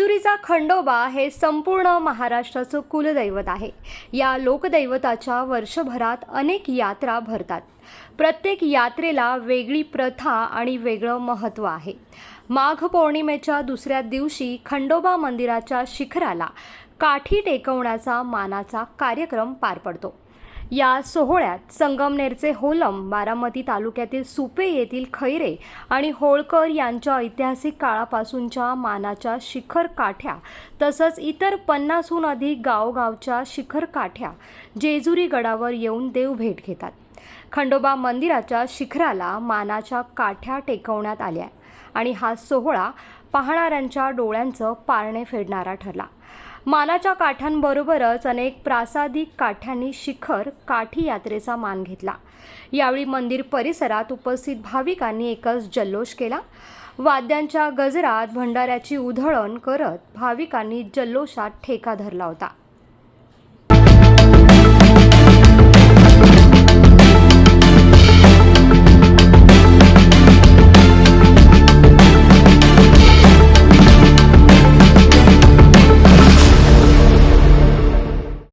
जेजुरीचा खंडोबा हे संपूर्ण महाराष्ट्राचं कुलदैवत आहे। या लोकदैवताच्या वर्षभरात अनेक यात्रा भरतात। प्रत्येक यात्रेला वेगळी प्रथा आणि वेगळं महत्त्व आहे। माघ पौर्णिमेच्या दुसऱ्या दिवशी खंडोबा मंदिराच्या शिखराला काठी टेकवण्याचा मानाचा कार्यक्रम पार पडतो। या सोहळ्यात संगमनेरचे होलम, बारामती तालुक्यातील सुपे येथील खैरे आणि होळकर यांच्या ऐतिहासिक काळापासूनच्या मानाच्या शिखर काठ्या तसंच इतर 50हून अधिक गावगावच्या शिखर काठ्या जेजुरी गडावर येऊन देवभेट घेतात। खंडोबा मंदिराच्या शिखराला मानाच्या काठ्या टेकवण्यात आल्या आणि हा सोहळा पाहणाऱ्यांच्या डोळ्यांचं पारणे फेडणारा ठरला। मानाच्या काठ्यांबरोबरच अनेक प्रासादिक काठ्यांनी शिखर काठी यात्रेचा मान घेतला। यावेळी मंदिर परिसरात उपस्थित भाविकांनी एकच जल्लोष केला। वाद्यांच्या गजरात भंडाऱ्याची उधळण करत भाविकांनी जल्लोषात ठेका धरला होता।